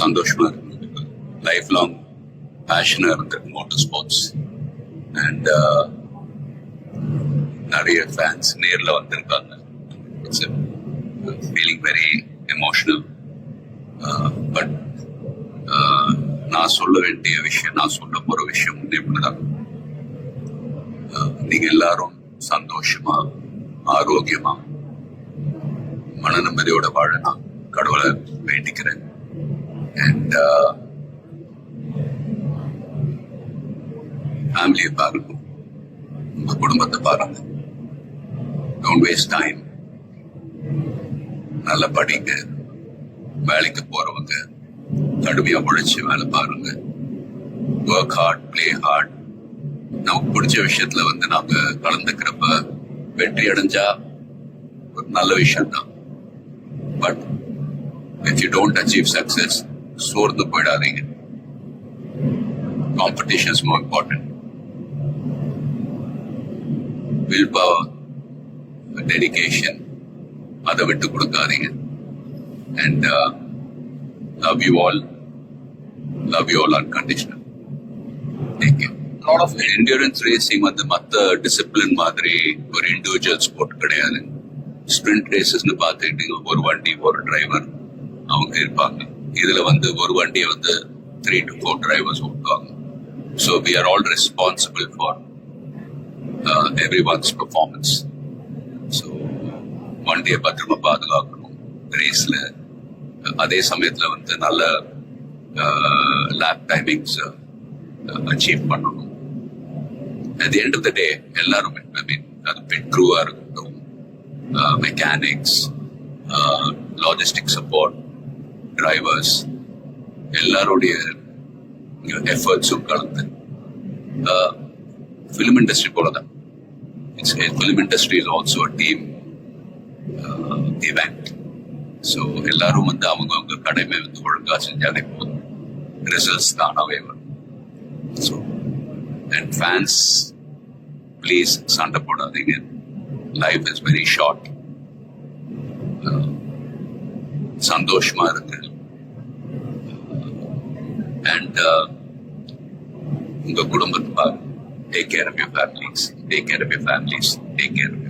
சந்தோஷமா இருக்கு. Life long பேஷனா இருந்திருக்கு மோட்டார் ஸ்போர்ட்ஸ். அண்ட் நிறைய ஃபேன்ஸ் நேரில் வந்திருக்காங்க. It's feeling very emotional. But நான் சொல்ல வேண்டிய விஷயம், நான் சொல்ல போற விஷயம் இப்படிதான். நீங்க எல்லாரும் சந்தோஷமா, ஆரோக்கியமா, மன நிம்மதியோட வாழ நான் கடவுளை வேண்டிக்கிறேன். அண்ட் ஃபேமிலியை பாருங்க, உங்க குடும்பத்தை பாருங்க. Don't waste time. நல்லா படிங்க. வேலைக்கு போறவங்க கடுமையா உழைச்சு வேலை பாருங்க. Work hard, play hard. நமக்கு பிடிச்ச விஷயத்துல நாம கலந்துக்கிறப்ப வெற்றி அடைஞ்சா ஒரு நல்ல விஷயம் தான். But if you don't achieve success, சோர்ந்து போயிடாதீங்க. Competition is more important. Will power, dedication, அதை விட்டு கொடுக்காதீங்க. And love you all unconditional. Thank you. A lot of endurance racing மத்த டிசிப்ளின் மாதிரி ஒரு இண்டிவிஜுவல் ஸ்போர்ட் கிடையாது. ஸ்பிரிண்ட் ரேசஸ்னு பார்த்துக்கிட்டீங்க, ஒரு வண்டி ஒரு டிரைவர் அவங்க இருப்பாங்க. இதுல ஒரு வண்டியை 3 to 4 டிரைவர்ஸ் ஓட்டுவாங்க. So we are all responsible for everyone's performance. So வண்டியை பத்திரமா பாதுகாக்கணும். ரேஸ்ல அதே சமயத்துல நல்ல லேப் டைமிங்ஸ் அச்சீவ் பண்ணணும். At the end of the day எல்லாரும், அது பிட் க்ரூவா இருக்கட்டும், மெக்கானிக்ஸ், லாஜிஸ்டிக் சப்போர்ட், டிரைவர்ஸ், எல்லாருடைய எஃபர்ட்ஸும் கலந்து ஃபிலிம் இண்டஸ்ட்ரி போலதான். Film industry is also a team event. So எல்லாரும் அவங்க கடமை ஒழுங்கா செஞ்சாலே போதும், ரிசல்ட்ஸ் தானாவே வரும். ஸோ அண்ட் ஃபேன்ஸ், ப்ளீஸ் சண்டை போடாதீங்க. Life is very short. சந்தோஷமா இருக்கு. அண்ட் உங்க குடும்பத்தை பாருங்க. Take care of your families. Take care of your families. Take care of your